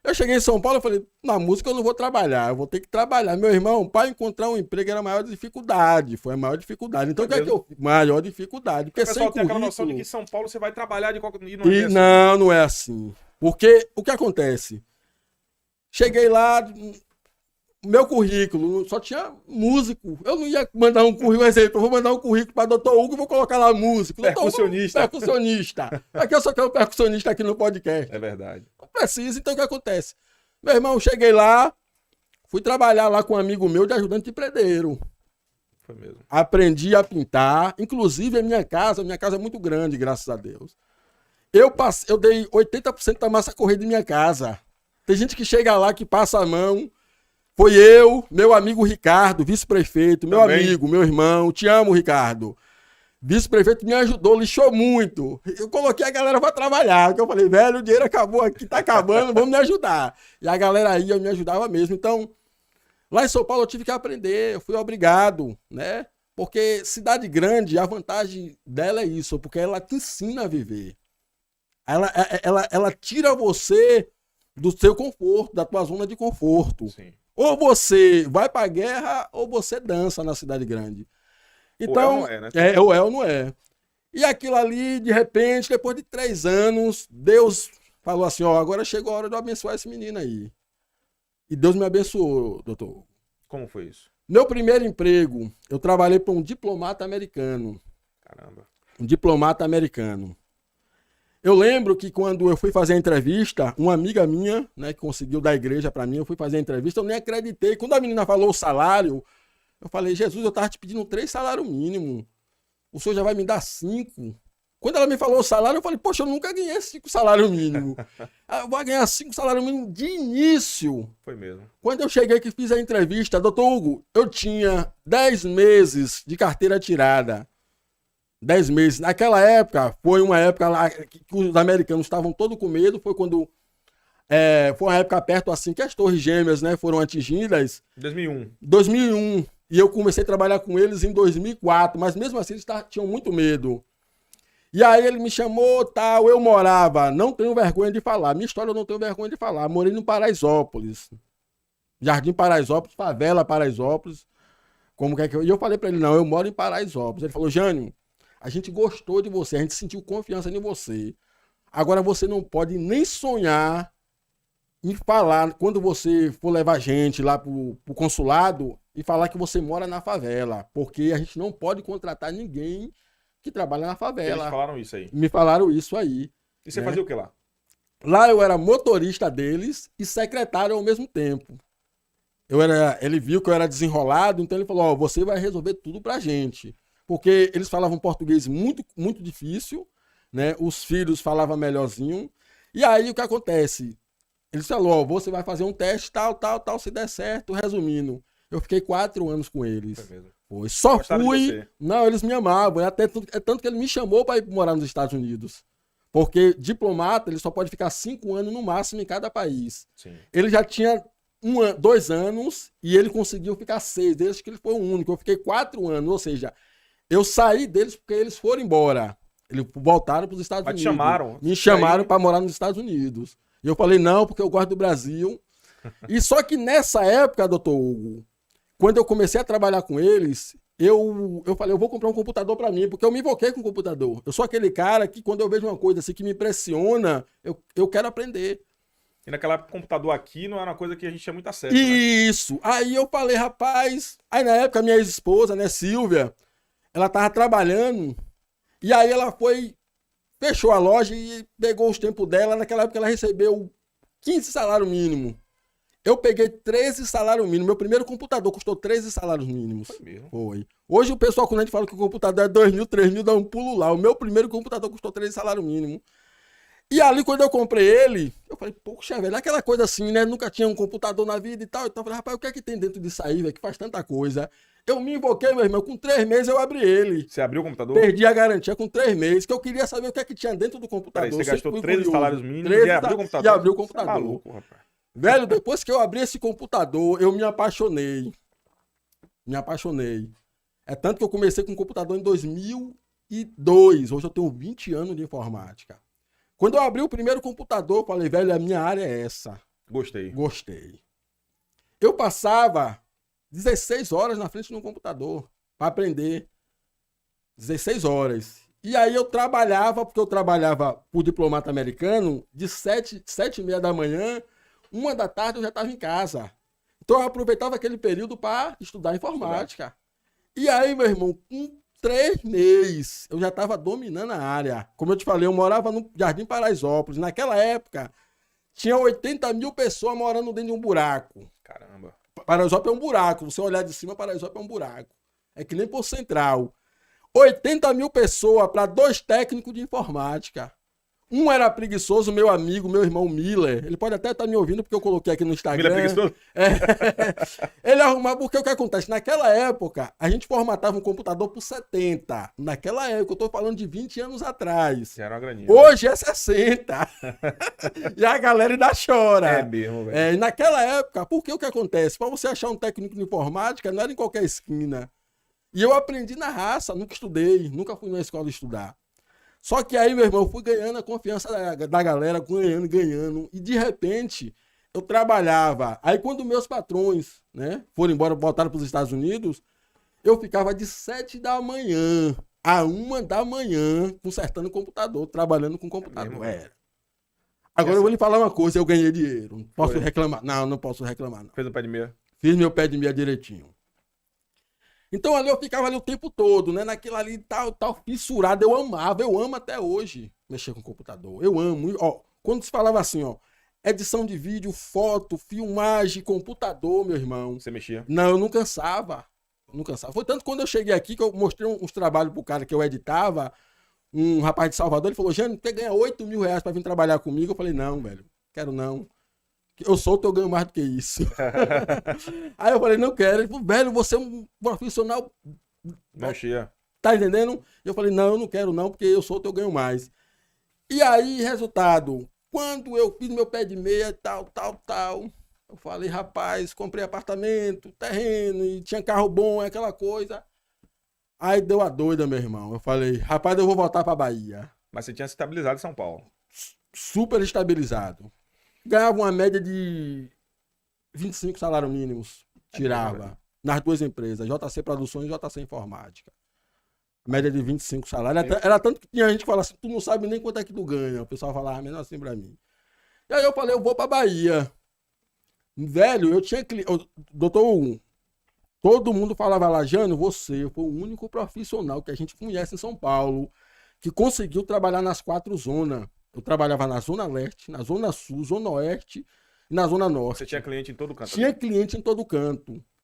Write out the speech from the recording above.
Eu cheguei em São Paulo, eu falei, na música eu não vou trabalhar, eu vou ter que trabalhar. Meu irmão, para encontrar um emprego era a maior dificuldade, foi a maior dificuldade. Então, o que é que eu fiz? Maior dificuldade. Porque Porque o sem pessoal tem aquela noção de currículo... que em São Paulo você vai trabalhar de qualquer... E não é E bem assim. não, não é assim. Porque o que acontece? Cheguei lá, meu currículo só tinha músico. Eu não ia mandar um currículo, exemplo, eu vou mandar um currículo para Dr. Hugo e vou colocar lá músico. Doutor Hugo, Percussionista. percussionista. Aqui eu só quero percussionista aqui no podcast. É verdade. Não precisa, então o que acontece? Meu irmão, cheguei lá, fui trabalhar lá com um amigo meu de ajudante de predeiro. Foi mesmo. Aprendi a pintar, inclusive a minha casa é muito grande, graças a Deus. Eu dei 80% da massa corrida de minha casa. Tem gente que chega lá, que passa a mão. Foi eu, meu amigo Ricardo, vice-prefeito, meu Também. amigo, meu irmão. Te amo, Ricardo. Vice-prefeito me ajudou, lixou muito. Eu coloquei a galera pra trabalhar. Porque eu falei, velho, o dinheiro acabou aqui, tá acabando, vamos me ajudar. E a galera ia, me ajudava mesmo. Então, lá em São Paulo eu tive que aprender, eu fui obrigado, né? Porque cidade grande, a vantagem dela é isso, porque ela te ensina a viver. Ela tira você do seu conforto, da tua zona de conforto. Sim. Ou você vai pra guerra, ou você dança na cidade grande. Então, ou é ou não é, né? ou é ou não é. E aquilo ali, de repente, depois de 3 anos, Deus falou assim, ó, agora chegou a hora de eu abençoar esse menino aí. E Deus me abençoou, doutor. Como foi isso? Meu primeiro emprego, eu trabalhei para um diplomata americano. Caramba. Um diplomata americano. Eu lembro que quando eu fui fazer a entrevista, uma amiga minha, né, que conseguiu da igreja para mim, eu fui fazer a entrevista, eu nem acreditei. Quando a menina falou o salário, eu falei, Jesus, eu tava te pedindo 3 salários mínimos. O senhor já vai me dar 5. Quando ela me falou o salário, eu falei, poxa, eu nunca ganhei 5 salários mínimos. Eu vou ganhar 5 salários mínimos de início. Foi mesmo. Quando eu cheguei que fiz a entrevista, doutor Hugo, eu tinha 10 meses de carteira tirada. 10 meses. Naquela época, foi uma época lá que os americanos estavam todos com medo. Foi quando. Foi uma época perto assim que as Torres Gêmeas, né, foram atingidas. 2001. 2001. E eu comecei a trabalhar com eles em 2004. Mas mesmo assim, eles tinham muito medo. E aí ele me chamou, tal. Eu morava. Não tenho vergonha de falar. Minha história eu não tenho vergonha de falar. Morei no Paraisópolis. Jardim Paraisópolis, favela Paraisópolis. Como que é que eu. E eu falei pra ele: não, eu moro em Paraisópolis. Ele falou: Jânio, a gente gostou de você, a gente sentiu confiança em você. Agora você não pode nem sonhar em falar, quando você for levar a gente lá pro consulado, e falar que você mora na favela. Porque a gente não pode contratar ninguém que trabalha na favela. Eles falaram isso aí. Me falaram isso aí. E você né? fazia o que lá? Lá eu era motorista deles e secretário ao mesmo tempo. Ele viu que eu era desenrolado, então ele falou: ó, você vai resolver tudo pra gente. Porque eles falavam português muito, muito difícil, né? Os filhos falavam melhorzinho. E aí o que acontece? Eles falaram: ó, você vai fazer um teste, tal, se der certo. Resumindo, eu fiquei 4 anos com eles. Foi mesmo. Foi. Só Gostaram de fui. você. Não, eles me amavam. É tanto que ele me chamou para ir morar nos Estados Unidos. Porque diplomata, ele só pode ficar 5 anos no máximo em cada país. Sim. Ele já tinha 2 anos e ele conseguiu ficar 6. Desde que ele foi o único. Eu fiquei 4 anos. Ou seja, eu saí deles porque eles foram embora. Eles voltaram para os Estados Mas te Unidos. chamaram? Me chamaram aí- para morar nos Estados Unidos. E eu falei: não, porque eu gosto do Brasil. E só que nessa época, doutor Hugo, quando eu comecei a trabalhar com eles, eu falei: eu vou comprar um computador para mim, porque eu me invoquei com o computador. Eu sou aquele cara que, quando eu vejo uma coisa assim que me impressiona, eu quero aprender. E naquela época, o computador aqui não era uma coisa que a gente tinha muito acesso, né? Isso. Aí eu falei: rapaz. Aí na época, minha ex-esposa, né, Silvia, ela tava trabalhando. E aí ela fechou a loja e pegou os tempos dela. Naquela época ela recebeu 15 salários mínimos. Eu peguei 13 salários mínimos. Meu primeiro computador custou 13 salários mínimos. Foi mesmo. Foi. Hoje o pessoal, quando a gente fala que o computador é 2 mil, 3 mil, dá um pulo lá. O meu primeiro computador custou 13 salários mínimos. E ali, quando eu comprei ele, eu falei: poxa, velho, aquela coisa assim, né? Nunca tinha um computador na vida e tal. Então eu falei: rapaz, o que é que tem dentro disso aí, velho, que faz tanta coisa? Eu me invoquei, meu irmão, com 3 meses eu abri ele. Você abriu o computador? Perdi a garantia com 3 meses, que eu queria saber o que é que tinha dentro do computador. Peraí, você Eu sempre gastou fui 13 curioso. salários mínimos 13 e abriu o computador? E abriu o Você é computador. maluco, rapaz. Velho, depois que eu abri esse computador, eu me apaixonei. Me apaixonei. É tanto que eu comecei com o computador em 2002. Hoje eu tenho 20 anos de informática. Quando eu abri o primeiro computador, eu falei: velho, a minha área é essa. Gostei. Gostei. Eu passava 16 horas na frente de um computador para aprender. 16 horas. E aí eu trabalhava, porque eu trabalhava por diplomata americano, de 7h30 da manhã, 1 da tarde eu já estava em casa. Então eu aproveitava aquele período para estudar informática. E aí, meu irmão, com 3 meses, eu já estava dominando a área. Como eu te falei, eu morava no Jardim Paraisópolis. Naquela época, tinha 80 mil pessoas morando dentro de um buraco. Caramba. Paraisópolis é um buraco. Se você olhar de cima, Paraisópolis é um buraco. É que nem Poço Central. 80 mil pessoas para 2 técnicos de informática. Um era preguiçoso, meu amigo, meu irmão Miller. Ele pode até estar me ouvindo, porque eu coloquei aqui no Instagram. Miller é preguiçoso? Ele arrumava, porque o que acontece? Naquela época, a gente formatava um computador por 70. Naquela época, eu estou falando de 20 anos atrás. Já era uma graninha. Hoje é 60. E a galera ainda chora. É mesmo, velho. E naquela época, porque o que acontece? Para você achar um técnico de informática, não era em qualquer esquina. E eu aprendi na raça, nunca estudei, nunca fui na escola estudar. Só que aí, meu irmão, eu fui ganhando a confiança da galera, ganhando. E de repente, eu trabalhava. Aí quando meus patrões, né, foram embora, voltaram para os Estados Unidos, eu ficava de 7 da manhã a 1 da manhã consertando o computador, trabalhando com o computador. Agora eu vou lhe falar uma coisa, eu ganhei dinheiro. Não posso reclamar. Não posso reclamar, não. Fez um pé de meia? Fiz meu pé de meia direitinho. Então ali eu ficava ali o tempo todo, né? Naquilo ali, tal, fissurado. Eu amo até hoje mexer com o computador. Eu amo. Ó, quando se falava assim, ó, edição de vídeo, foto, filmagem, computador, meu irmão. Você mexia? Não, eu não cansava. Foi tanto quando eu cheguei aqui que eu mostrei uns trabalhos pro cara que eu editava. Um rapaz de Salvador, ele falou, Jânio, você ganha 8 mil reais pra vir trabalhar comigo? Eu falei, não, velho, quero não. Eu solto, eu ganho mais do que isso. Aí eu falei, não quero. Ele falou, velho, você é um profissional. Mexia. Tá entendendo? Eu falei, não, eu não quero não, porque eu solto, eu ganho mais. E aí, resultado, quando eu fiz meu pé de meia, tal, eu falei, rapaz, comprei apartamento, terreno, e tinha carro bom, aquela coisa. Aí deu a doida, meu irmão. Eu falei, rapaz, eu vou voltar pra Bahia. Mas você tinha se estabilizado em São Paulo. Super estabilizado. Ganhava uma média de 25 salários mínimos. Tirava. Nas 2 empresas, JC Produções e JC Informática. Média de 25 salários. Era tanto que tinha gente que falava assim, tu não sabe nem quanto é que tu ganha. O pessoal falava mesmo assim pra mim. E aí eu falei, eu vou pra Bahia. Velho, eu tinha cliente. Doutor Hugo, todo mundo falava lá, Jânio, você foi o único profissional que a gente conhece em São Paulo que conseguiu trabalhar nas 4 zonas. Eu trabalhava na Zona Leste, na Zona Sul, Zona Oeste e na Zona Norte. Você tinha cliente em todo canto? Tinha cliente em todo canto.